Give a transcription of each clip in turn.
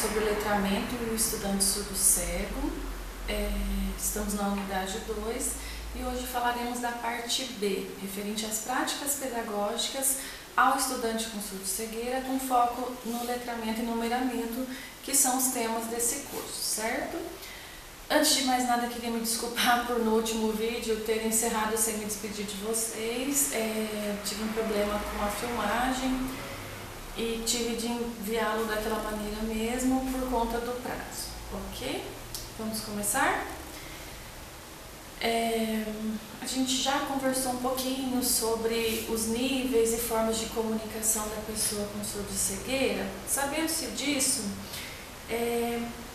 sobre o letramento e o estudante surdo-cego. Estamos na unidade 2 e hoje falaremos da parte B, referente às práticas pedagógicas ao estudante com surdo-cegueira, com foco no letramento e numeramento, que são os temas desse curso, certo? Antes de mais nada, queria me desculpar por no último vídeo ter encerrado sem me despedir de vocês. Tive um problema com a filmagem e tive de enviá-lo daquela maneira mesmo por conta do prazo, ok? Vamos começar? A gente já conversou um pouquinho sobre os níveis e formas de comunicação da pessoa com surdo-cegueira. Sabendo-se disso,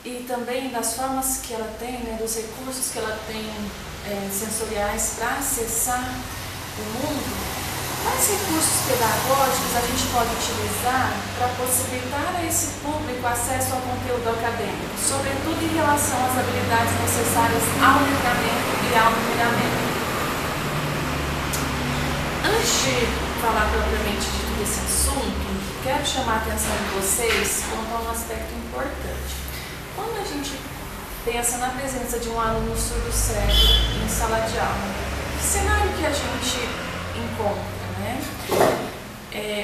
e também das formas que ela tem, dos recursos que ela tem sensoriais para acessar o mundo, quais recursos pedagógicos a gente pode utilizar para possibilitar a esse público acesso ao conteúdo acadêmico, sobretudo em relação às habilidades necessárias ao letramento e ao numeramento? Antes de falar propriamente de todo esse assunto, quero chamar a atenção de vocês quanto a um aspecto importante. Quando a gente pensa na presença de um aluno surdo-cego em sala de aula, que cenário que a gente encontra?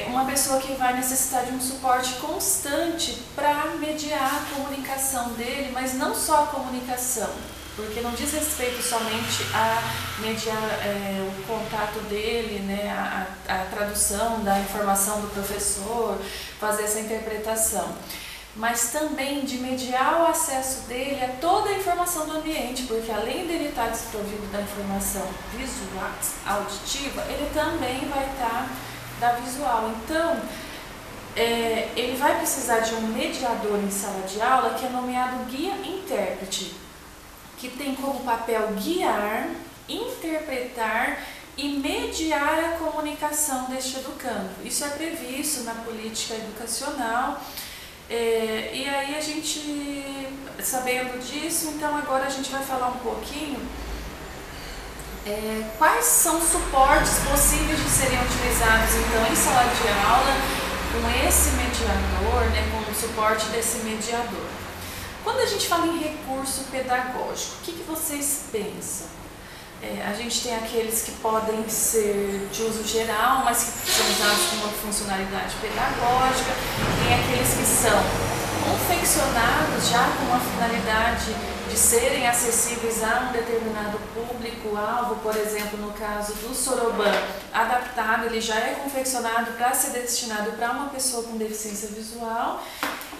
Uma pessoa que vai necessitar de um suporte constante para mediar a comunicação dele, mas não só a comunicação, porque não diz respeito somente a mediar o contato dele, a tradução da informação do professor, fazer essa interpretação, mas também de mediar o acesso dele a toda a informação do ambiente, porque além dele estar desprovido da informação visual, auditiva, ele também vai estar da visual. Então, ele vai precisar de um mediador em sala de aula que é nomeado guia-intérprete, que tem como papel guiar, interpretar e mediar a comunicação deste educando. Isso é previsto na política educacional. E aí a gente, sabendo disso, então agora a gente vai falar um pouquinho quais são os suportes possíveis de serem utilizados então em sala de aula com esse mediador, com o suporte desse mediador. Quando a gente fala em recurso pedagógico, o que vocês pensam? A gente tem aqueles que podem ser de uso geral, mas que são usados com uma funcionalidade pedagógica, tem aqueles que são confeccionados já com uma finalidade de serem acessíveis a um determinado público-alvo, por exemplo, no caso do Soroban, adaptado, ele já é confeccionado para ser destinado para uma pessoa com deficiência visual,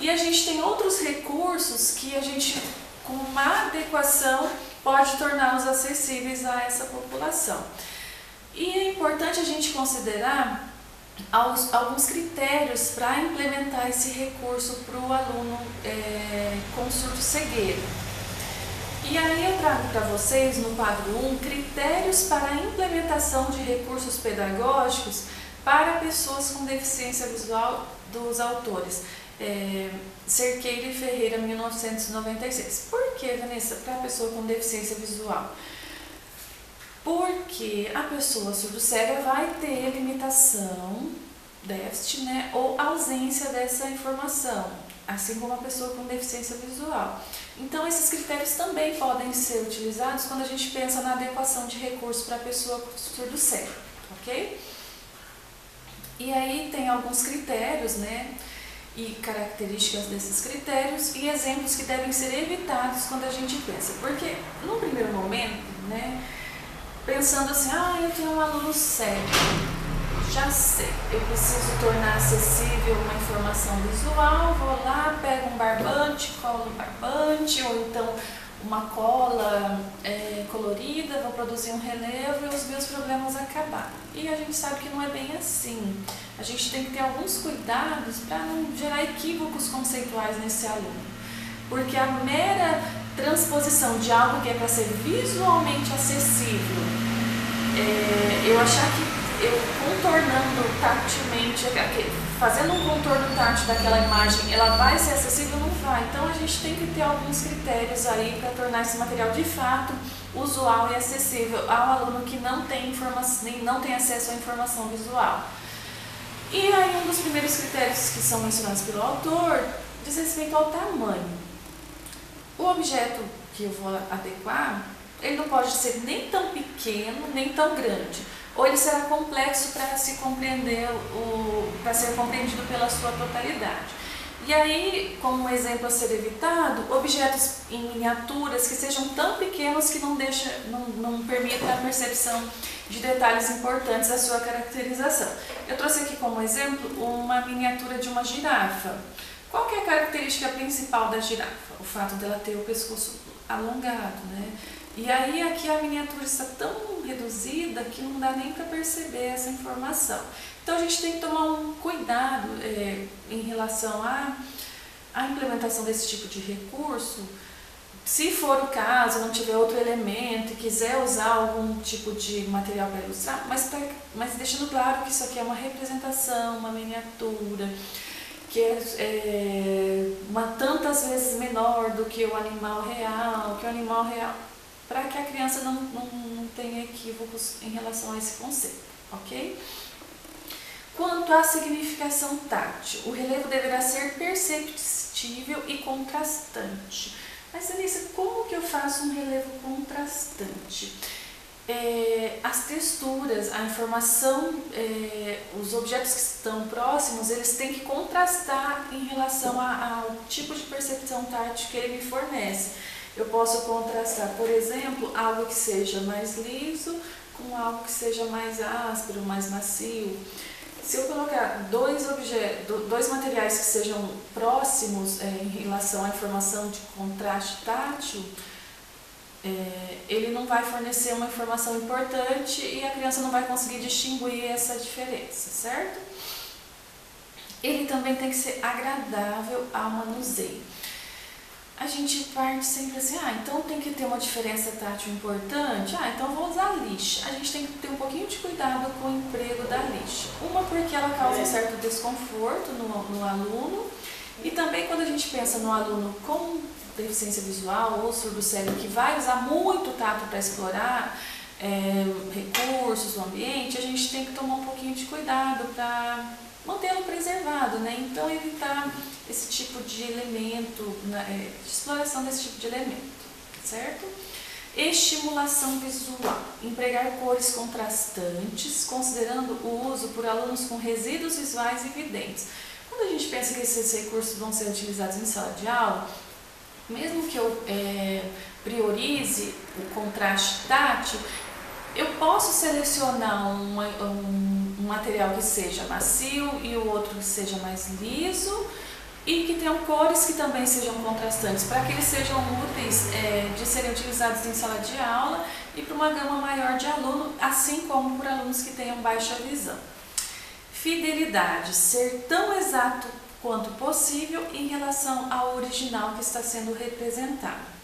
e a gente tem outros recursos que a gente, com uma adequação, pode torná-los acessíveis a essa população. E é importante a gente considerar alguns critérios para implementar esse recurso para o aluno com surdo-cegueira. E aí eu trago para vocês, no quadro 1, critérios para a implementação de recursos pedagógicos para pessoas com deficiência visual dos autores. Cerqueira e Ferreira, 1996. Por que, Vanessa, para a pessoa com deficiência visual? Porque a pessoa surdo-cega vai ter limitação, déficit, ou ausência dessa informação, assim como a pessoa com deficiência visual. Então, esses critérios também podem ser utilizados quando a gente pensa na adequação de recursos para a pessoa surdo-cega, ok? E aí tem alguns critérios, e características desses critérios e exemplos que devem ser evitados quando a gente pensa. Porque, no primeiro momento, pensando assim, eu tenho um aluno cego, já sei, eu preciso tornar acessível uma informação visual, vou lá, pego um barbante, colo um barbante, ou então uma cola colorida, vou produzir um relevo e os meus problemas acabaram. E a gente sabe que não é bem assim. A gente tem que ter alguns cuidados para não gerar equívocos conceituais nesse aluno. Porque a mera transposição de algo que é para ser visualmente acessível, eu achar que eu contornando tatilmente, fazendo um contorno tátil daquela imagem, ela vai ser acessível? Não vai. Então a gente tem que ter alguns critérios aí para tornar esse material de fato usual e acessível ao aluno que não tem acesso à informação visual. E aí um dos primeiros critérios que são mencionados pelo autor diz respeito ao tamanho. O objeto que eu vou adequar, ele não pode ser nem tão pequeno, nem tão grande. Ou ele será complexo para se compreender, para ser compreendido pela sua totalidade. E aí, como um exemplo a ser evitado, objetos em miniaturas que sejam tão pequenos que não permitam a percepção de detalhes importantes da sua caracterização. Eu trouxe aqui como exemplo uma miniatura de uma girafa. Qual que é a característica principal da girafa? O fato dela ter o pescoço alongado, né? E aí aqui a miniatura está tão reduzida que não dá nem para perceber essa informação. Então a gente tem que tomar um cuidado em relação à implementação desse tipo de recurso. Se for o caso, não tiver outro elemento e quiser usar algum tipo de material para ilustrar, mas deixando claro que isso aqui é uma representação, uma miniatura, que é tantas vezes menor do que o animal real, para que a criança não tenha equívocos em relação a esse conceito, ok? Quanto à significação tátil, o relevo deverá ser perceptível e contrastante. Mas, Anissa, como que eu faço um relevo contrastante? As texturas, a informação, os objetos que estão próximos, eles têm que contrastar em relação ao tipo de percepção tátil que ele me fornece. Eu posso contrastar, por exemplo, algo que seja mais liso com algo que seja mais áspero, mais macio. Se eu colocar dois materiais que sejam próximos em relação à informação de contraste tátil, ele não vai fornecer uma informação importante e a criança não vai conseguir distinguir essa diferença, certo? Ele também tem que ser agradável ao manuseio. A gente parte sempre assim, então tem que ter uma diferença tátil importante, então vou usar lixa. A gente tem que ter um pouquinho de cuidado com o emprego da lixa. Uma porque ela causa um certo desconforto no aluno, e também quando a gente pensa no aluno com deficiência visual ou surdo-cego que vai usar muito tato para explorar recursos, o ambiente, a gente tem que tomar um pouquinho de cuidado para mantê-lo preservado, né? Então evitar esse tipo de elemento, de exploração desse tipo de elemento, certo? Estimulação visual, empregar cores contrastantes, considerando o uso por alunos com resíduos visuais evidentes. Quando a gente pensa que esses recursos vão ser utilizados em sala de aula, mesmo que eu priorize o contraste tátil, eu posso selecionar um material que seja macio e o outro que seja mais liso e que tenham cores que também sejam contrastantes, para que eles sejam úteis de serem utilizados em sala de aula e para uma gama maior de aluno, assim como por alunos que tenham baixa visão. Fidelidade, ser tão exato quanto possível em relação ao original que está sendo representado.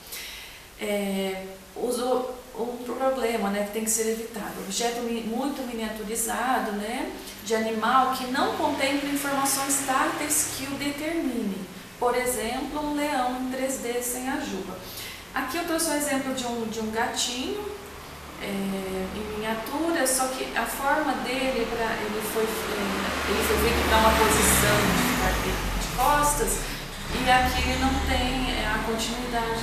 Um problema, né, que tem que ser evitado, objeto muito miniaturizado, né, de animal que não contemple informações táteis que o determinem, por exemplo, um leão em 3D sem ajuda. Aqui eu trouxe um exemplo de um gatinho em miniatura, só que a forma dele, ele foi feito para uma posição de costas, e aqui ele não tem a continuidade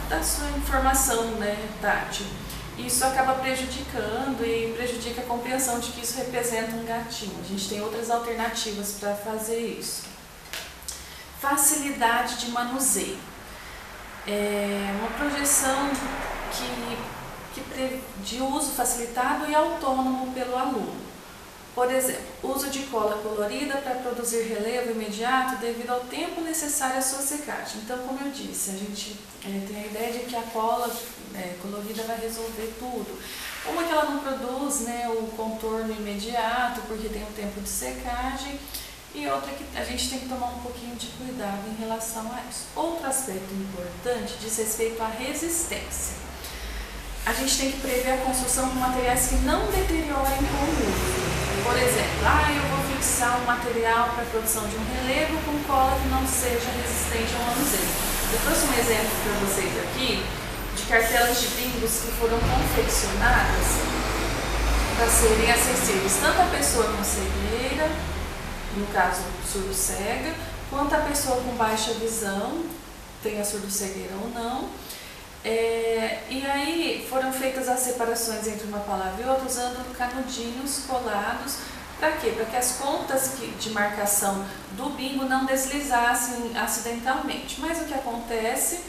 da sua informação, né, tátil. Isso acaba prejudicando e prejudica a compreensão de que isso representa um gatinho. A gente tem outras alternativas para fazer isso. Facilidade de manuseio. Uma projeção de uso facilitado e autônomo pelo aluno. Por exemplo, uso de cola colorida para produzir relevo imediato devido ao tempo necessário à sua secagem. Então, como eu disse, a gente tem a ideia de que a cola colorida vai resolver tudo. Uma que ela não produz, né, o contorno imediato, porque tem um tempo de secagem, e outra que a gente tem que tomar um pouquinho de cuidado em relação a isso. Outro aspecto importante diz respeito à resistência. A gente tem que prever a construção com materiais que não deteriorem com o uso. Por exemplo, eu vou fixar um material para a produção de um relevo com cola que não seja resistente ao manuseio. Eu trouxe um exemplo para vocês aqui de cartelas de bingos que foram confeccionadas para serem acessíveis tanto à pessoa com cegueira no caso surdo-cega, quanto a pessoa com baixa visão, tenha surdo-cegueira ou não. E aí foram feitas as separações entre uma palavra e outra usando canudinhos colados. Para quê? Para que as contas de marcação do bingo não deslizassem acidentalmente. Mas o que acontece?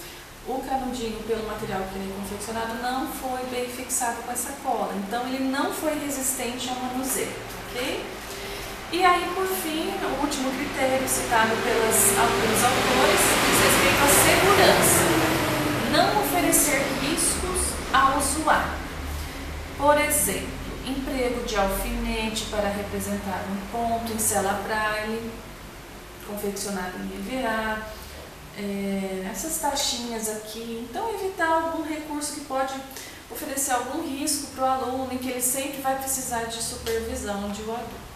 O canudinho, pelo material que ele é confeccionado, não foi bem fixado com essa cola. Então ele não foi resistente ao manuseio, ok? E aí, por fim, o último critério citado pelos autores diz respeito à segurança. Não oferecer riscos ao usuário. Por exemplo, emprego de alfinete para representar um ponto em cela braille, confeccionado em EVA, essas taxinhas aqui. Então, evitar algum recurso que pode oferecer algum risco para o aluno, em que ele sempre vai precisar de supervisão de um adulto.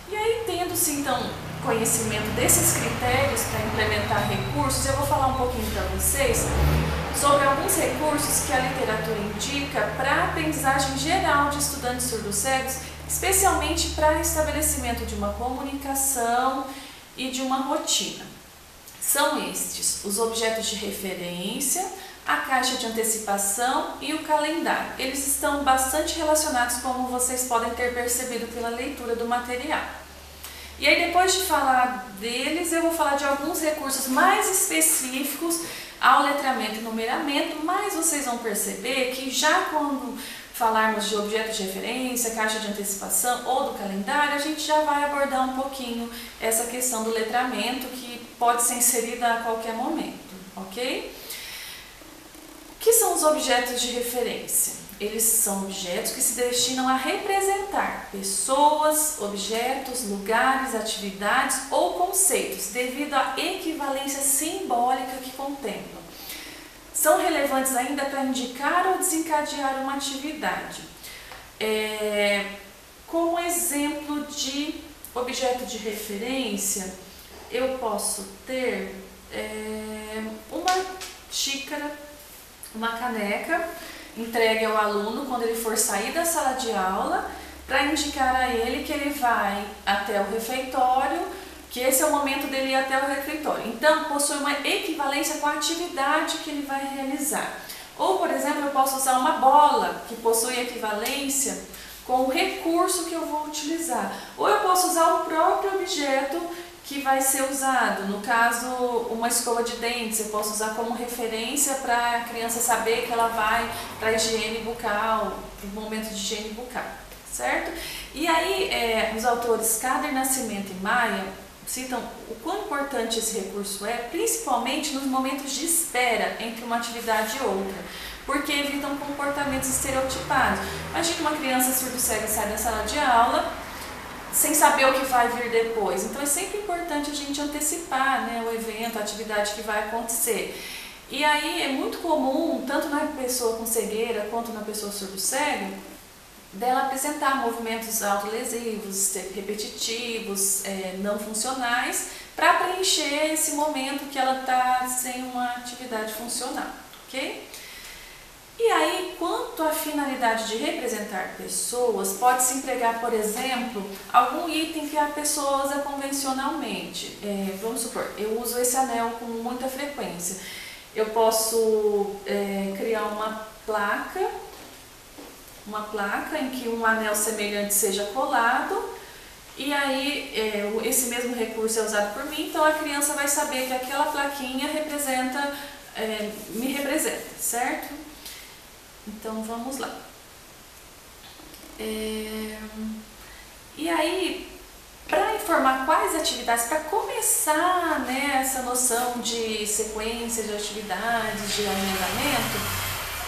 E aí, tendo-se então conhecimento desses critérios para implementar recursos, eu vou falar um pouquinho para vocês sobre alguns recursos que a literatura indica para a aprendizagem geral de estudantes surdo-cegos, especialmente para o estabelecimento de uma comunicação e de uma rotina. São estes: os objetos de referência, a caixa de antecipação e o calendário. Eles estão bastante relacionados, como vocês podem ter percebido pela leitura do material. E aí, depois de falar deles, eu vou falar de alguns recursos mais específicos ao letramento e numeramento, mas vocês vão perceber que já quando falarmos de objetos de referência, caixa de antecipação ou do calendário, a gente já vai abordar um pouquinho essa questão do letramento, que pode ser inserida a qualquer momento, ok? O que são os objetos de referência? Eles são objetos que se destinam a representar pessoas, objetos, lugares, atividades ou conceitos, devido à equivalência simbólica que contemplam. São relevantes ainda para indicar ou desencadear uma atividade. Como exemplo de objeto de referência, eu posso ter uma xícara, uma caneca, entregue ao aluno quando ele for sair da sala de aula, para indicar a ele que ele vai até o refeitório, que esse é o momento dele ir até o refeitório. Então, possui uma equivalência com a atividade que ele vai realizar. Ou, por exemplo, eu posso usar uma bola, que possui equivalência com o recurso que eu vou utilizar. Ou eu posso usar o próprio objeto que vai ser usado. No caso, uma escova de dentes, eu posso usar como referência para a criança saber que ela vai para a higiene bucal, para o momento de higiene bucal, certo? E aí, os autores Kader Nascimento e Maia citam o quão importante esse recurso é, principalmente nos momentos de espera entre uma atividade e outra, porque evitam comportamentos estereotipados. Imagina uma criança surdo-cega sai da sala de aula sem saber o que vai vir depois. Então é sempre importante a gente antecipar, né, o evento, a atividade que vai acontecer. E aí é muito comum, tanto na pessoa com cegueira quanto na pessoa surdo-cega, dela apresentar movimentos autolesivos, repetitivos, não funcionais, para preencher esse momento que ela está sem uma atividade funcional, ok? E aí, quanto à finalidade de representar pessoas, pode-se empregar, por exemplo, algum item que a pessoa usa convencionalmente. Vamos supor, eu uso esse anel com muita frequência. Eu posso criar uma placa em que um anel semelhante seja colado, e aí esse mesmo recurso é usado por mim, então a criança vai saber que aquela plaquinha me representa, certo? Então vamos lá. E aí, para informar quais atividades, para começar, né, essa noção de sequência de atividades, de alinhamento,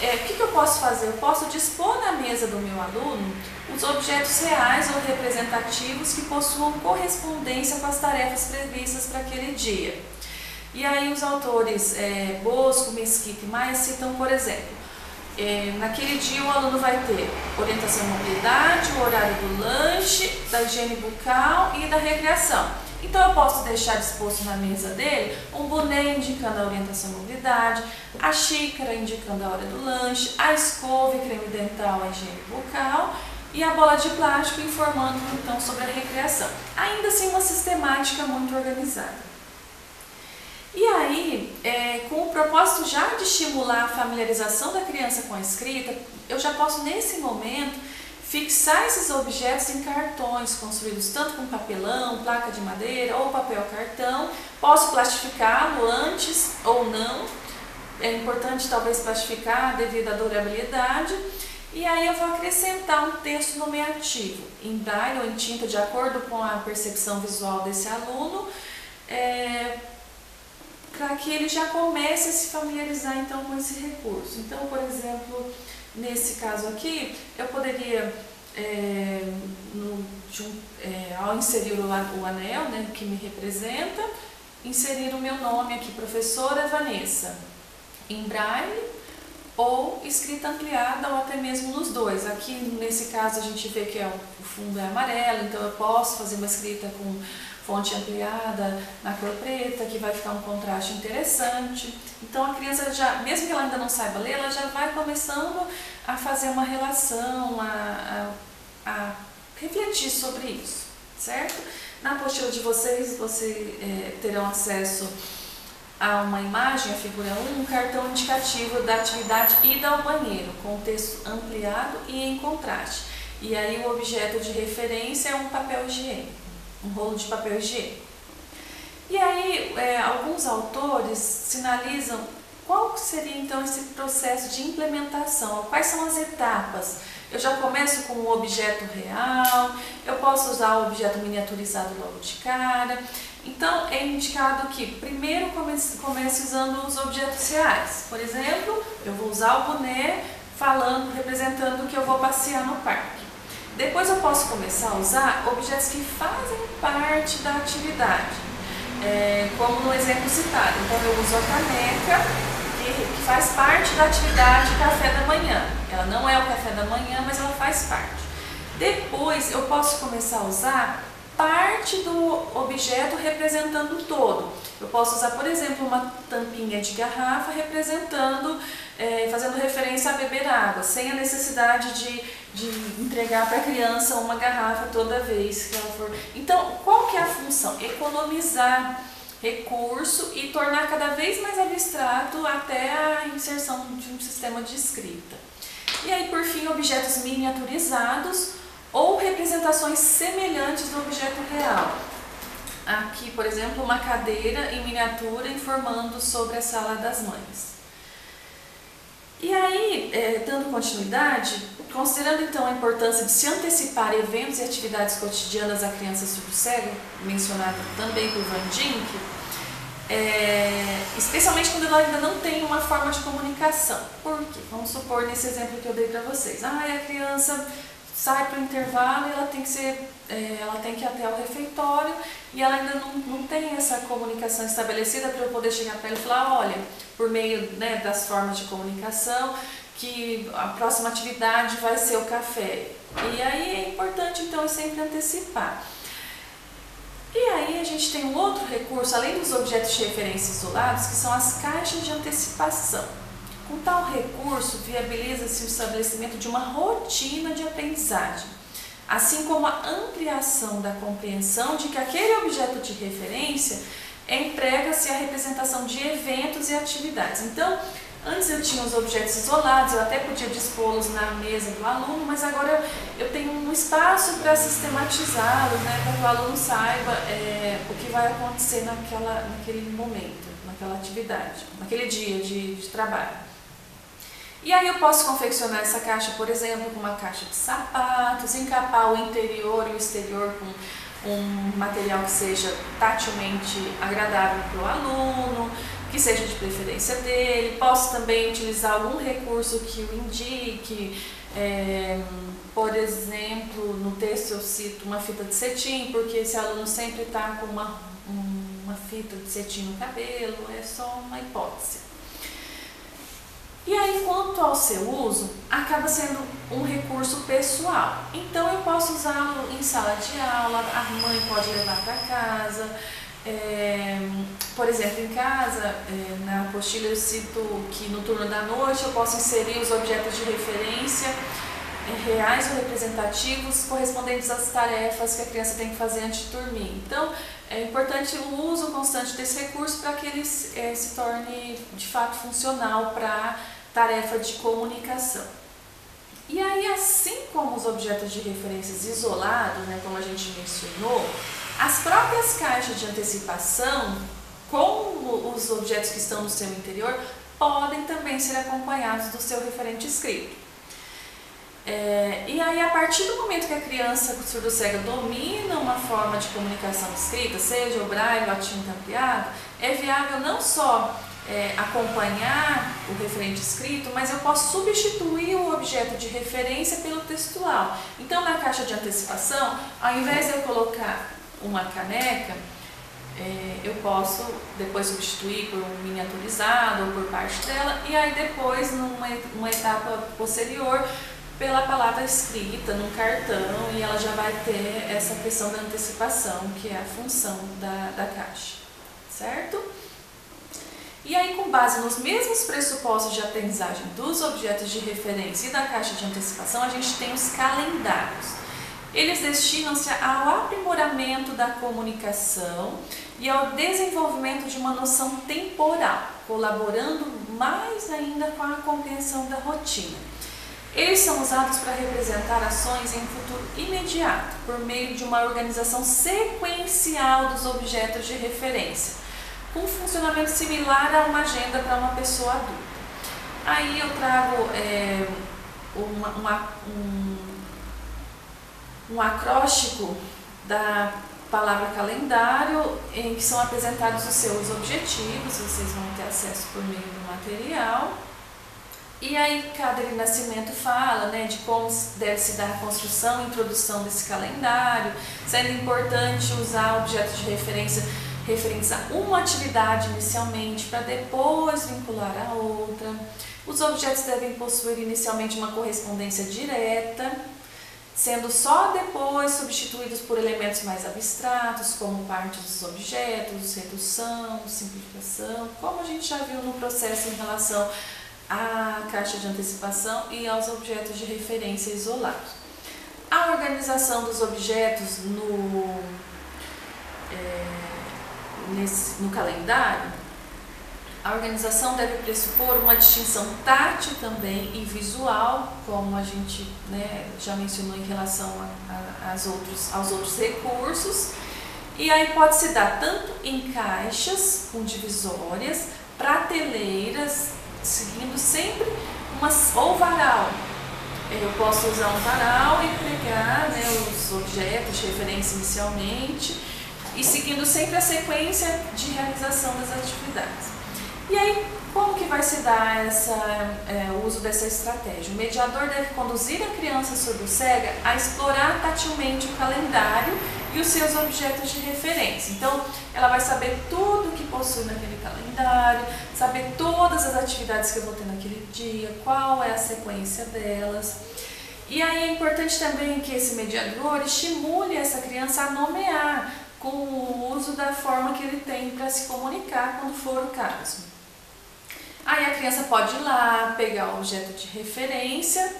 o que eu posso fazer? Eu posso dispor na mesa do meu aluno os objetos reais ou representativos que possuam correspondência com as tarefas previstas para aquele dia. E aí os autores Bosco, Mesquita e Maia citam, por exemplo, naquele dia o aluno vai ter orientação à mobilidade, o horário do lanche, da higiene bucal e da recreação. Então eu posso deixar disposto na mesa dele um boné indicando a orientação à mobilidade, a xícara indicando a hora do lanche, a escova e creme dental, a higiene bucal, e a bola de plástico informando então sobre a recreação. Ainda assim uma sistemática muito organizada. E aí, com o propósito já de estimular a familiarização da criança com a escrita, eu já posso nesse momento fixar esses objetos em cartões construídos tanto com papelão, placa de madeira ou papel cartão. Posso plastificá-lo antes ou não. É importante talvez plastificar devido à durabilidade. E aí eu vou acrescentar um texto nomeativo em braille ou em tinta de acordo com a percepção visual desse aluno, para que ele já comece a se familiarizar então com esse recurso. Então, por exemplo, nesse caso aqui, eu poderia, ao inserir o anel, né, que me representa, inserir o meu nome aqui, professora Vanessa, em braille ou escrita ampliada ou até mesmo nos dois. Aqui nesse caso a gente vê que o fundo é amarelo, então eu posso fazer uma escrita com fonte ampliada na cor preta, que vai ficar um contraste interessante. Então a criança já, mesmo que ela ainda não saiba ler, ela já vai começando a fazer uma relação, a refletir sobre isso, certo? Na apostila de vocês, terão acesso a uma imagem, a figura 1, um cartão indicativo da atividade ida ao banheiro, com texto ampliado e em contraste. E aí o objeto de referência é um papel higiênico, um rolo de papel higiênico. E aí alguns autores sinalizam qual seria então esse processo de implementação, quais são as etapas. Eu já começo com o objeto real, eu posso usar o objeto miniaturizado logo de cara. Então é indicado que primeiro comece usando os objetos reais. Por exemplo, eu vou usar o boné representando que eu vou passear no parque. Depois eu posso começar a usar objetos que fazem parte da atividade, como no exemplo citado. Então eu uso a caneca, que faz parte da atividade café da manhã. Ela não é o café da manhã, mas ela faz parte. Depois eu posso começar a usar parte do objeto representando o todo. Eu posso usar, por exemplo, uma tampinha de garrafa representando, fazendo referência a beber água, sem a necessidade de entregar para a criança uma garrafa toda vez que ela for. Então, qual que é a função? Economizar recurso e tornar cada vez mais abstrato até a inserção de um sistema de escrita. E aí, por fim, objetos miniaturizados ou representações semelhantes do objeto real. Aqui, por exemplo, uma cadeira em miniatura informando sobre a sala das mães. E aí, dando continuidade, considerando então a importância de se antecipar eventos e atividades cotidianas à criança surdo-cega, mencionada também por Van Dink, especialmente quando ela ainda não tem uma forma de comunicação. Por quê? Vamos supor nesse exemplo que eu dei para vocês. A criança sai para o intervalo e ela tem que ir até o refeitório e ela ainda não tem essa comunicação estabelecida para eu poder chegar para ela e falar, olha, por meio das formas de comunicação, que a próxima atividade vai ser o café. E aí é importante então eu sempre antecipar. E aí a gente tem um outro recurso, além dos objetos de referência isolados, que são as caixas de antecipação. Com tal recurso, viabiliza-se o estabelecimento de uma rotina de aprendizagem, assim como a ampliação da compreensão de que aquele objeto de referência emprega-se a representação de eventos e atividades. Então, antes eu tinha os objetos isolados, eu até podia dispô-los na mesa do aluno, mas agora eu tenho um espaço para sistematizá-los, para que o aluno saiba o que vai acontecer naquele momento, naquela atividade, naquele dia de trabalho. E aí eu posso confeccionar essa caixa, por exemplo, com uma caixa de sapatos, encapar o interior e o exterior com um material que seja tatilmente agradável para o aluno, que seja de preferência dele. Posso também utilizar algum recurso que o indique, por exemplo, no texto eu cito uma fita de cetim, porque esse aluno sempre está com uma fita de cetim no cabelo, é só uma hipótese. E aí, quanto ao seu uso, acaba sendo um recurso pessoal. Então, eu posso usá-lo em sala de aula, a mãe pode levar para casa. Por exemplo, em casa, na apostila eu cito que no turno da noite eu posso inserir os objetos de referência reais ou representativos correspondentes às tarefas que a criança tem que fazer antes de dormir. Então, é importante o uso constante desse recurso para que ele se torne de fato funcional para a tarefa de comunicação. E aí, assim como os objetos de referências isolados, né, como a gente mencionou, as próprias caixas de antecipação, com os objetos que estão no seu interior, podem também ser acompanhados do seu referente escrito. E aí, a partir do momento que a criança surdo-cega domina uma forma de comunicação escrita, seja o braille ou a tinta ampliada, é viável não só acompanhar o referente escrito, mas eu posso substituir o objeto de referência pelo textual. Então, na caixa de antecipação, ao invés de eu colocar uma caneca, eu posso depois substituir por um miniaturizado ou por parte dela, e aí depois, numa etapa posterior, pela palavra escrita num cartão, e ela já vai ter essa questão da antecipação, que é a função da caixa, certo? E aí, com base nos mesmos pressupostos de aprendizagem dos objetos de referência e da caixa de antecipação, a gente tem os calendários. Eles destinam-se ao aprimoramento da comunicação e ao desenvolvimento de uma noção temporal, colaborando mais ainda com a compreensão da rotina. Eles são usados para representar ações em futuro imediato, por meio de uma organização sequencial dos objetos de referência, com um funcionamento similar a uma agenda para uma pessoa adulta. Aí eu trago um acróstico da palavra calendário, em que são apresentados os seus objetivos, vocês vão ter acesso por meio do material. E aí cada nascimento fala, né, de como deve se dar a construção e introdução desse calendário, sendo importante usar objetos de referência referentes a uma atividade inicialmente, para depois vincular a outra. Os objetos devem possuir inicialmente uma correspondência direta, sendo só depois substituídos por elementos mais abstratos, como partes dos objetos, redução, simplificação, como a gente já viu no processo em relação à caixa de antecipação e aos objetos de referência isolados. A organização dos objetos no calendário, a organização deve pressupor uma distinção tátil também e visual, como a gente, né, já mencionou em relação aos outros recursos. E aí pode se dar tanto em caixas com divisórias, prateleiras, seguindo sempre ou varal. Eu posso usar um varal e pegar, né, os objetos de referência inicialmente e seguindo sempre a sequência de realização das atividades. E aí, como que vai se dar o uso dessa estratégia? O mediador deve conduzir a criança surdo-cega a explorar tatilmente o calendário e os seus objetos de referência. Então, ela vai saber tudo que possui naquele calendário, saber todas as atividades que eu vou ter naquele dia, qual é a sequência delas. E aí é importante também que esse mediador estimule essa criança a nomear com o uso da forma que ele tem para se comunicar quando for o caso. Aí a criança pode ir lá, pegar o objeto de referência,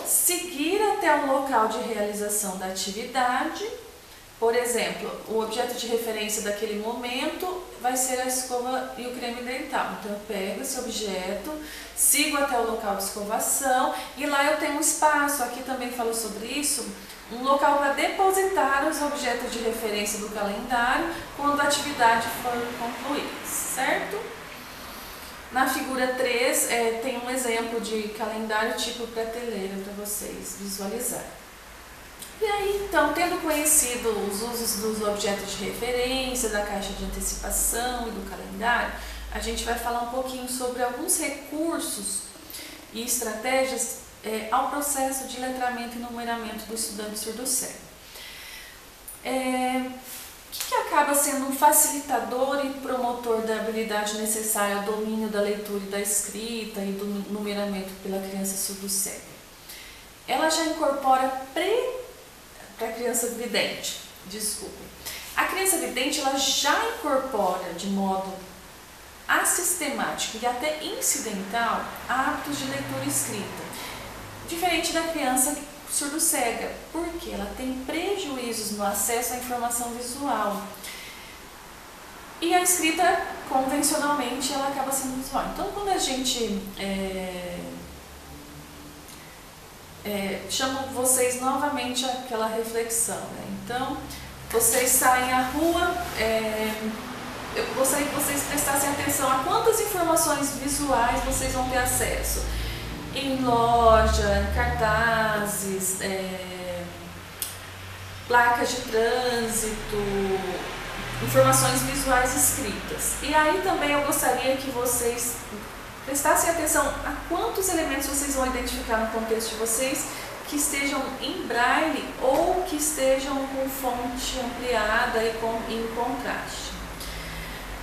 seguir até o local de realização da atividade. Por exemplo, o objeto de referência daquele momento vai ser a escova e o creme dental. Então eu pego esse objeto, sigo até o local de escovação e lá eu tenho um espaço, aqui também falo sobre isso, um local para depositar os objetos de referência do calendário quando a atividade for concluída, certo? Na figura 3 tem um exemplo de calendário tipo prateleira para vocês visualizarem. E aí, então, tendo conhecido os usos dos objetos de referência, da caixa de antecipação e do calendário, a gente vai falar um pouquinho sobre alguns recursos e estratégias ao processo de letramento e numeramento do estudante surdo-cego. O que acaba sendo um facilitador e promotor da habilidade necessária ao domínio da leitura e da escrita e do numeramento pela criança surdo-cega? Ela já incorpora para a criança vidente, a criança vidente ela já incorpora de modo assistemático e até incidental hábitos de leitura e escrita, diferente da criança surdo-cega, porque ela tem prejuízos no acesso à informação visual. E a escrita, convencionalmente, ela acaba sendo visual. Então, quando a gente chamo vocês novamente àquela reflexão, né? Então, vocês saem à rua, eu gostaria que vocês prestassem atenção a quantas informações visuais vocês vão ter acesso. Em loja, em cartazes, placas de trânsito, informações visuais escritas. E aí também eu gostaria que vocês prestassem atenção a quantos elementos vocês vão identificar no contexto de vocês que estejam em braille ou que estejam com fonte ampliada e em contraste.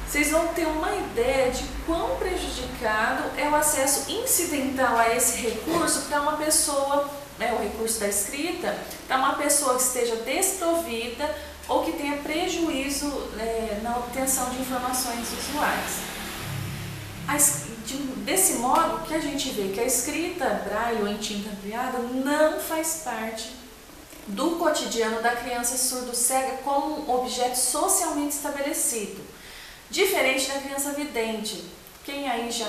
Vocês vão ter uma ideia de quão prejudicado é o acesso incidental a esse recurso para uma pessoa, o recurso da escrita, para uma pessoa que esteja desprovida ou que tenha prejuízo na obtenção de informações visuais. Desse modo que a gente vê que a escrita braille ou em tinta ampliada não faz parte do cotidiano da criança surdo-cega como um objeto socialmente estabelecido, diferente da criança vidente. Quem aí já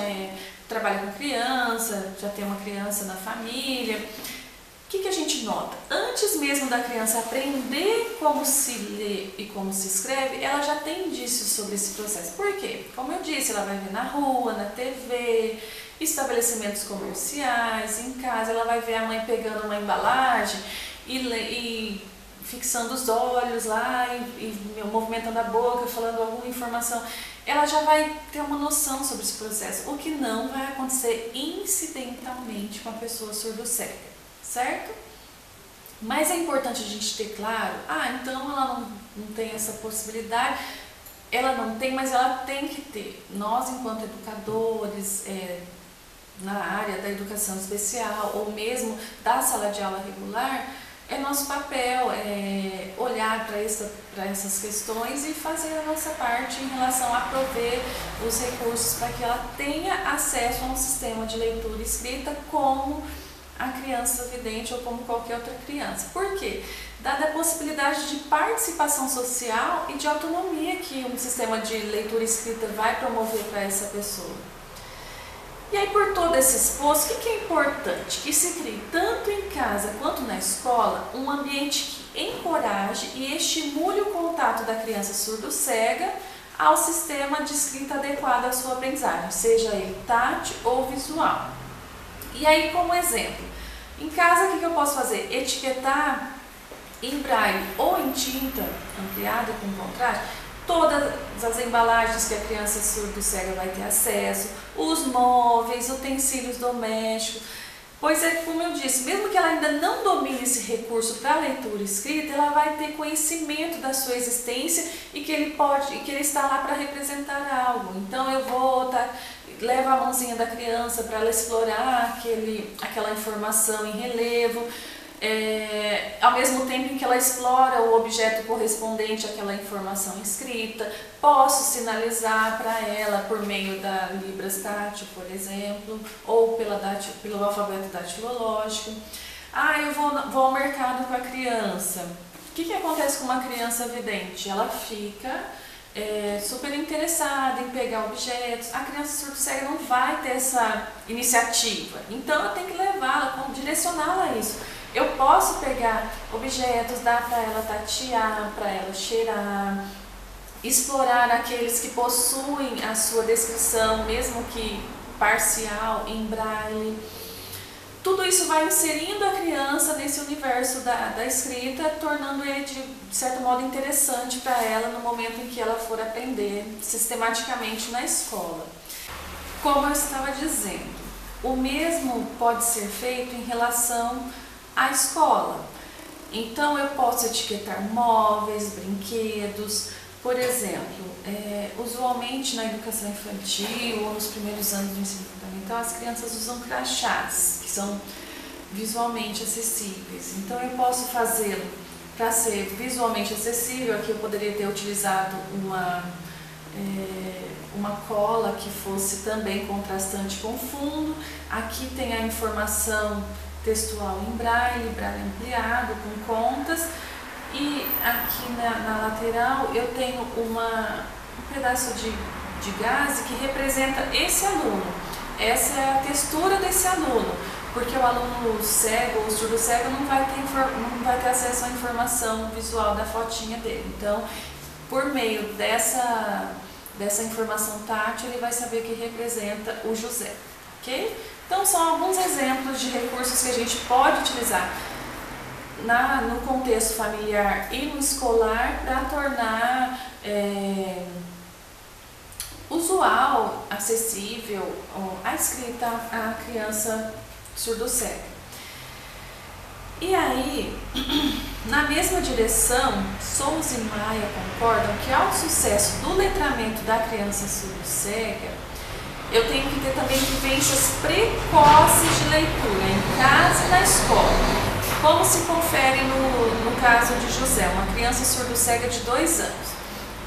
trabalha com criança, já tem uma criança na família, o que a gente nota? Antes mesmo da criança aprender como se lê e como se escreve, ela já tem indícios sobre esse processo. Por quê? Como eu disse, ela vai ver na rua, na TV, estabelecimentos comerciais, em casa, ela vai ver a mãe pegando uma embalagem e fixando os olhos lá e movimentando a boca, falando alguma informação. Ela já vai ter uma noção sobre esse processo, o que não vai acontecer incidentalmente com a pessoa surdo-cega. Certo? Mas é importante a gente ter claro, então ela não tem essa possibilidade, ela não tem, mas ela tem que ter. Nós, enquanto educadores, na área da educação especial ou mesmo da sala de aula regular, é nosso papel olhar para essas questões e fazer a nossa parte em relação a prover os recursos para que ela tenha acesso a um sistema de leitura e escrita como a criança vidente ou como qualquer outra criança. Por quê? Dada a possibilidade de participação social e de autonomia que um sistema de leitura e escrita vai promover para essa pessoa. E aí, por todo esse exposto, o que é importante? Que se crie, tanto em casa quanto na escola, um ambiente que encoraje e estimule o contato da criança surdo-cega ao sistema de escrita adequado à sua aprendizagem, seja ele tátil ou visual. E aí, como exemplo, em casa o que eu posso fazer? Etiquetar em braille ou em tinta ampliada com contraste todas as embalagens que a criança surdo-cega vai ter acesso, os móveis, utensílios domésticos. Pois é, como eu disse, mesmo que ela ainda não domine esse recurso para leitura e escrita, ela vai ter conhecimento da sua existência e que ele está lá para representar algo. Então eu vou leva a mãozinha da criança para ela explorar aquela informação em relevo, ao mesmo tempo em que ela explora o objeto correspondente àquela informação escrita. Posso sinalizar para ela por meio da Libras tátil, por exemplo, ou pelo alfabeto datilológico. Eu vou ao mercado com a criança. O que acontece com uma criança vidente? Ela fica super interessada em pegar objetos. A criança surdo-cega não vai ter essa iniciativa, então eu tenho que levá-la, direcioná-la a isso. Eu posso pegar objetos, dar para ela tatear, para ela cheirar, explorar aqueles que possuem a sua descrição, mesmo que parcial, em braille. Tudo isso vai inserindo a criança nesse universo da escrita, tornando ele de certo modo interessante para ela no momento em que ela for aprender sistematicamente na escola. Como eu estava dizendo, o mesmo pode ser feito em relação à escola. Então eu posso etiquetar móveis, brinquedos. Por exemplo, usualmente na educação infantil ou nos primeiros anos do ensino fundamental, as crianças usam crachás, que são visualmente acessíveis. Então eu posso fazê-lo para ser visualmente acessível. Aqui eu poderia ter utilizado uma cola que fosse também contrastante com o fundo. Aqui tem a informação textual em braille, braille ampliado, com contas. E aqui na lateral eu tenho um pedaço de gaze que representa esse aluno. Essa é a textura desse aluno, porque o aluno cego ou surdo cego não vai ter acesso à informação visual da fotinha dele. Então, por meio dessa informação tátil, ele vai saber que representa o José, ok? Então, são alguns exemplos de recursos que a gente pode utilizar no contexto familiar e no escolar para tornar usual, acessível a escrita à criança surdo-cega. E aí, na mesma direção, Souza e Maia concordam que ao sucesso do letramento da criança surdo-cega, eu tenho que ter também vivências precoces de leitura em casa e na escola. Como se confere no caso de José, uma criança surdo-cega de 2 anos.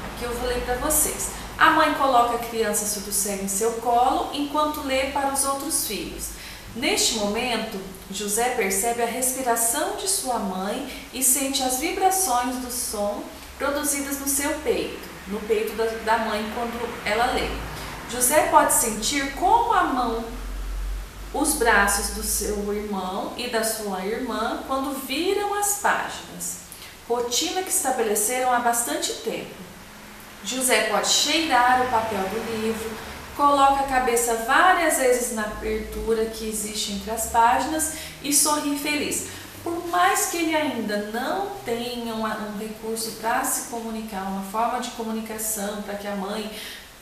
Aqui eu vou ler para vocês. A mãe coloca a criança surdo-cega em seu colo enquanto lê para os outros filhos. Neste momento, José percebe a respiração de sua mãe e sente as vibrações do som produzidas no seu peito, no peito da mãe quando ela lê. José pode sentir como a mão, os braços do seu irmão e da sua irmã quando viram as páginas, rotina que estabeleceram há bastante tempo. José pode cheirar o papel do livro, coloca a cabeça várias vezes na abertura que existe entre as páginas e sorri feliz. Por mais que ele ainda não tenha um recurso para se comunicar, uma forma de comunicação para que a mãe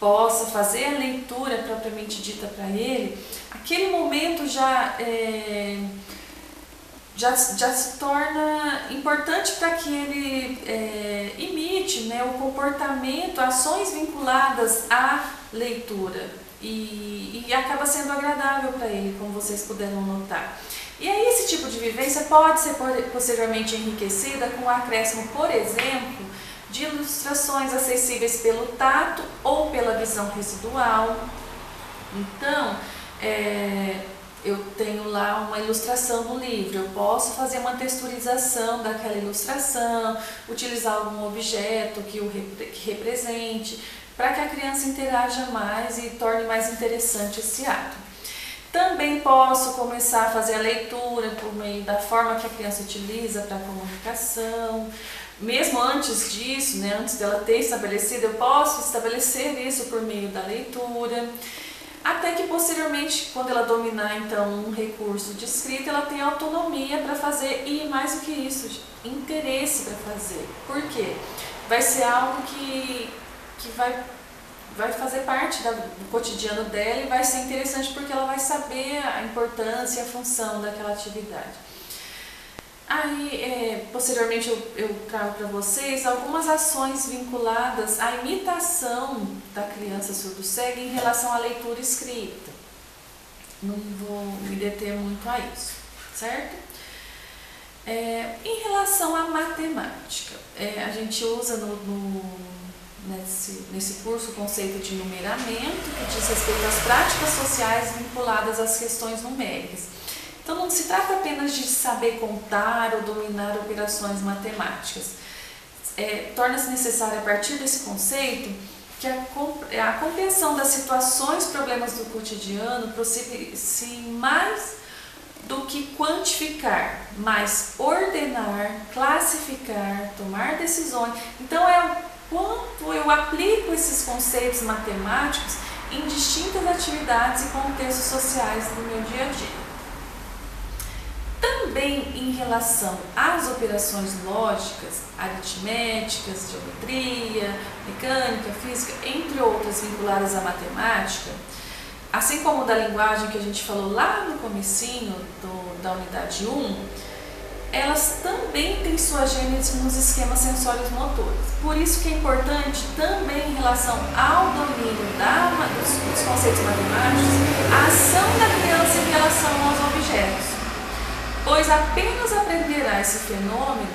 possa fazer a leitura propriamente dita para ele, aquele momento já se torna importante para que ele imite, né, o comportamento, ações vinculadas à leitura e acaba sendo agradável para ele, como vocês puderam notar. E aí esse tipo de vivência pode ser posteriormente enriquecida com o acréscimo, por exemplo, de ilustrações acessíveis pelo tato ou pela visão residual. Então, eu tenho lá uma ilustração no livro, eu posso fazer uma texturização daquela ilustração, utilizar algum objeto que represente, para que a criança interaja mais e torne mais interessante esse ato. Também posso começar a fazer a leitura por meio da forma que a criança utiliza para a comunicação. Mesmo antes disso, né, antes dela ter estabelecido, eu posso estabelecer isso por meio da leitura, até que posteriormente, quando ela dominar então um recurso de escrita, ela tem autonomia para fazer e, mais do que isso, interesse para fazer. Por quê? Vai ser algo que vai fazer parte do cotidiano dela e vai ser interessante porque ela vai saber a importância e a função daquela atividade. Aí, posteriormente, eu trago para vocês algumas ações vinculadas à imitação da criança surdo-cega em relação à leitura escrita. Não vou me deter muito a isso, certo? Em relação à matemática, a gente usa nesse curso o conceito de numeramento, que diz respeito às práticas sociais vinculadas às questões numéricas. Então, não se trata apenas de saber contar ou dominar operações matemáticas. Torna-se necessário, a partir desse conceito, que a compreensão das situações, problemas do cotidiano procede-se mais do que quantificar, mas ordenar, classificar, tomar decisões. Então, é o quanto eu aplico esses conceitos matemáticos em distintas atividades e contextos sociais do meu dia a dia. Também em relação às operações lógicas, aritméticas, geometria, mecânica, física, entre outras vinculadas à matemática, assim como da linguagem que a gente falou lá no comecinho da unidade 1, elas também têm sua gênese nos esquemas sensórios motores. Por isso que é importante também em relação ao domínio dos conceitos matemáticos, a ação da criança em relação aos objetos. Pois apenas aprenderá esse fenômeno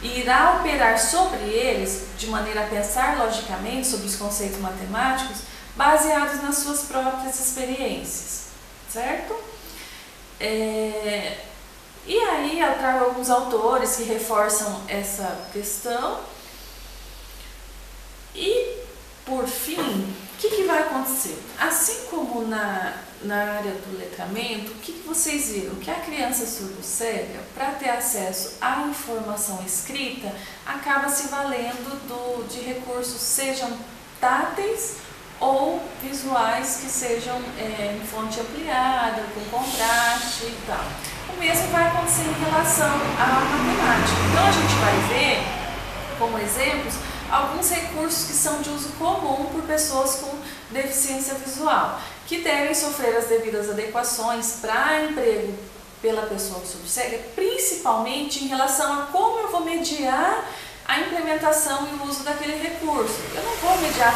e irá operar sobre eles, de maneira a pensar logicamente sobre os conceitos matemáticos, baseados nas suas próprias experiências, certo? E aí eu trago alguns autores que reforçam essa questão. E, por fim, o que vai acontecer? Assim como na área do letramento, o que vocês viram? Que a criança surdo-cega, para ter acesso à informação escrita, acaba se valendo de recursos, sejam táteis ou visuais, que sejam em fonte ampliada, com contraste e tal. O mesmo vai acontecer em relação à matemática. Então a gente vai ver, como exemplos, alguns recursos que são de uso comum por pessoas com deficiência visual, que devem sofrer as devidas adequações para emprego pela pessoa surdo-cega, principalmente em relação a como eu vou mediar a implementação e o uso daquele recurso. Eu não vou mediar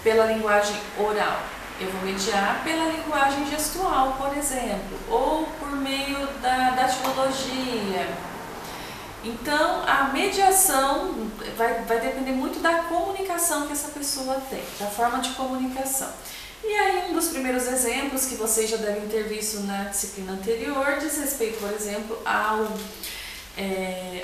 pela linguagem oral, eu vou mediar pela linguagem gestual, por exemplo, ou por meio da datilologia. Então, a mediação vai depender muito da comunicação que essa pessoa tem, da forma de comunicação. E aí, um dos primeiros exemplos que vocês já devem ter visto na disciplina anterior diz respeito, por exemplo,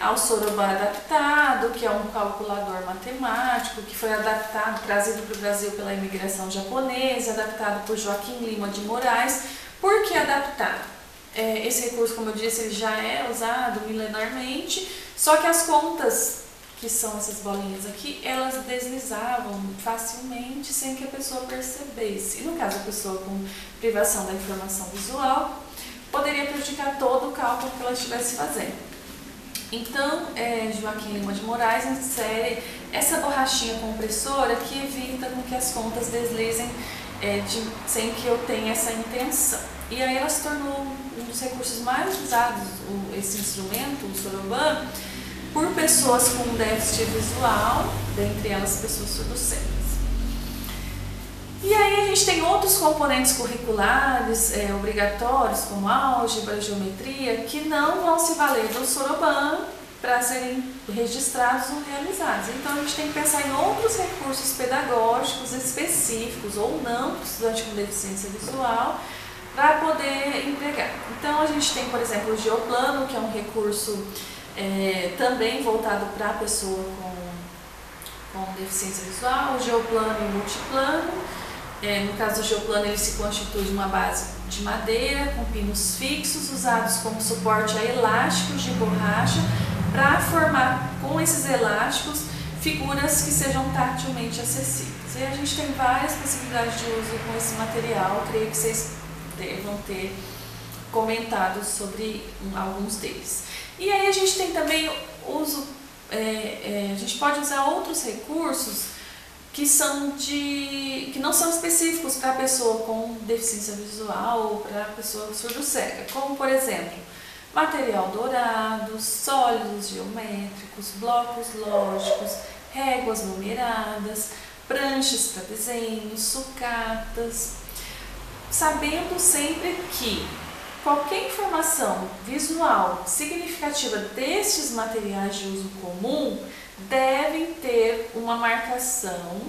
ao Sorobã adaptado, que é um calculador matemático, que foi adaptado, trazido para o Brasil pela imigração japonesa, adaptado por Joaquim Lima de Moraes. Por que adaptado? Esse recurso, como eu disse, ele já é usado milenarmente, só que as contas, que são essas bolinhas aqui, elas deslizavam facilmente sem que a pessoa percebesse. E no caso, a pessoa com privação da informação visual poderia prejudicar todo o cálculo que ela estivesse fazendo. Então, Joaquim Lima de Moraes insere essa borrachinha compressora que evita com que as contas deslizem sem que eu tenha essa intenção. E aí ela se tornou um dos recursos mais usados, esse instrumento, o Sorobã, por pessoas com déficit visual, dentre elas pessoas surdo-cegas. E aí a gente tem outros componentes curriculares obrigatórios, como álgebra, geometria, que não vão se valer do Sorobã para serem registrados ou realizados. Então a gente tem que pensar em outros recursos pedagógicos específicos ou não para o estudante com deficiência visual, para poder empregar. Então a gente tem, por exemplo, o Geoplano, que é um recurso também voltado para a pessoa com deficiência visual, o Geoplano e o Multiplano. No caso do Geoplano, ele se constitui de uma base de madeira com pinos fixos usados como suporte a elásticos de borracha para formar com esses elásticos figuras que sejam tatilmente acessíveis. E a gente tem várias possibilidades de uso com esse material, creio que vocês devam ter comentado sobre alguns deles. E aí a gente tem também uso, a gente pode usar outros recursos que não são específicos para a pessoa com deficiência visual ou para a pessoa surdo-cega, como por exemplo, material dourado, sólidos geométricos, blocos lógicos, réguas numeradas, pranchas para desenhos, sucatas, sabendo sempre que qualquer informação visual significativa destes materiais de uso comum devem ter uma marcação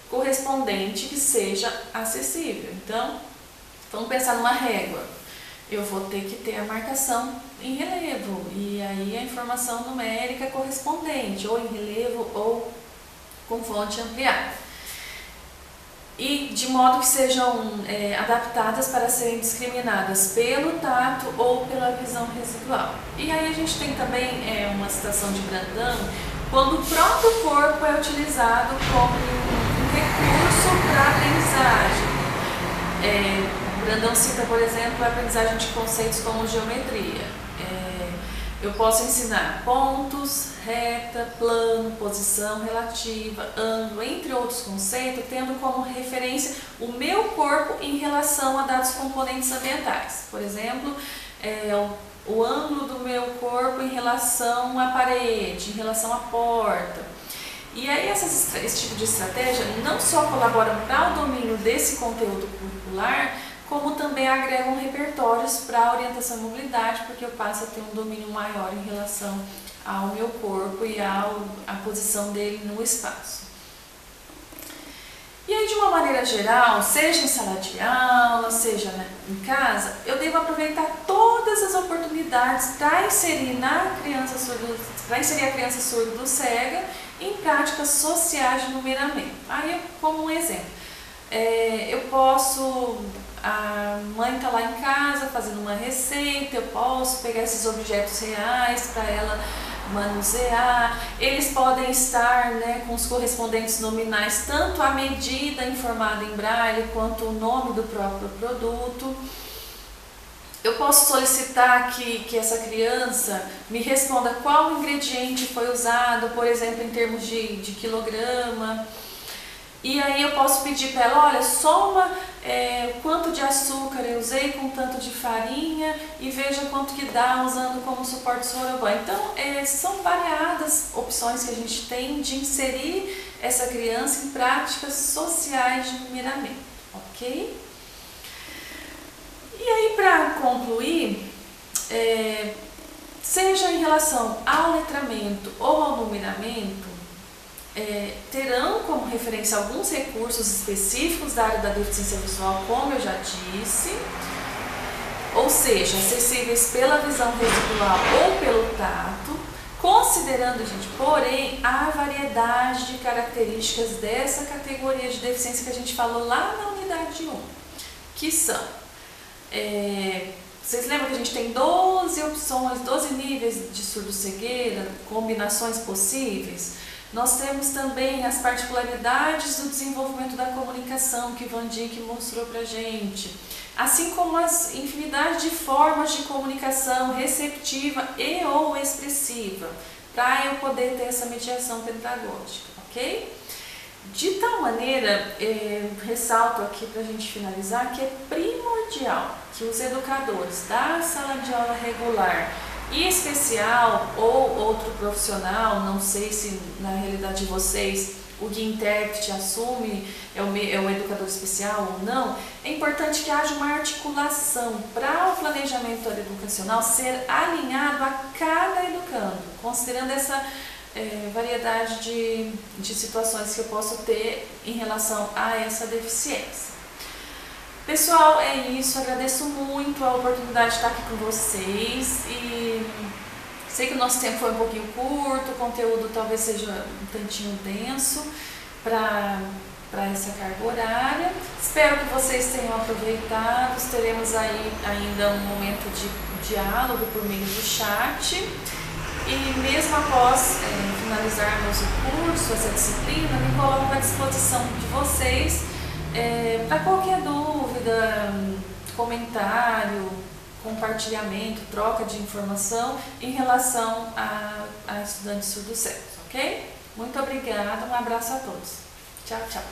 correspondente que seja acessível. Então, vamos pensar numa régua. Eu vou ter que ter a marcação em relevo e aí a informação numérica correspondente, ou em relevo ou com fonte ampliada. E de modo que sejam adaptadas para serem discriminadas pelo tato ou pela visão residual. E aí a gente tem também uma citação de Brandão, quando o próprio corpo é utilizado como um recurso para a aprendizagem. Brandão cita, por exemplo, a aprendizagem de conceitos como geometria. Eu posso ensinar pontos, reta, plano, posição relativa, ângulo, entre outros conceitos, tendo como referência o meu corpo em relação a dados componentes ambientais. Por exemplo, o ângulo do meu corpo em relação à parede, em relação à porta. E aí esse tipo de estratégia não só colaboram para o domínio desse conteúdo curricular, como também agregam repertórios para a orientação e mobilidade, porque eu passo a ter um domínio maior em relação ao meu corpo e à posição dele no espaço. E aí, de uma maneira geral, seja em sala de aula, seja em casa, eu devo aproveitar toda todas as oportunidades para inserir a criança surdo-cega em práticas sociais de numeramento. Aí, como um exemplo, eu posso, a mãe está lá em casa fazendo uma receita, eu posso pegar esses objetos reais para ela manusear, eles podem estar, né, com os correspondentes nominais, tanto a medida informada em braille quanto o nome do próprio produto. Eu posso solicitar que essa criança me responda qual ingrediente foi usado, por exemplo, em termos de quilograma. E aí eu posso pedir para ela, olha, soma quanto de açúcar eu usei com tanto de farinha e veja quanto que dá usando como suporte Soroban. Então, são variadas opções que a gente tem de inserir essa criança em práticas sociais de numeramento, ok? E aí, para concluir, seja em relação ao letramento ou ao numeramento, terão como referência alguns recursos específicos da área da deficiência visual, como eu já disse, ou seja, acessíveis pela visão residual ou pelo tato, considerando, gente, porém, a variedade de características dessa categoria de deficiência que a gente falou lá na unidade 1, que são, vocês lembram que a gente tem 12 opções, 12 níveis de surdo-cegueira, combinações possíveis? Nós temos também as particularidades do desenvolvimento da comunicação que Van Dijk mostrou pra gente, assim como as infinidade de formas de comunicação receptiva e ou expressiva, para eu poder ter essa mediação pedagógica, ok? De tal maneira, ressalto aqui para a gente finalizar que é primordial que os educadores da sala de aula regular e especial ou outro profissional, não sei se na realidade de vocês o guia intérprete assume, é o educador especial ou não, é importante que haja uma articulação para o planejamento educacional ser alinhado a cada educando, considerando essa variedade de situações que eu posso ter em relação a essa deficiência. Pessoal, é isso, agradeço muito a oportunidade de estar aqui com vocês e sei que o nosso tempo foi um pouquinho curto, o conteúdo talvez seja um tantinho denso para essa carga horária. Espero que vocês tenham aproveitado, teremos aí ainda um momento de diálogo por meio do chat e mesmo após finalizarmos o curso, essa disciplina, me coloco à disposição de vocês para qualquer dúvida, comentário, compartilhamento, troca de informação em relação a estudantes surdo-cegos, ok? Muito obrigada, um abraço a todos. Tchau, tchau.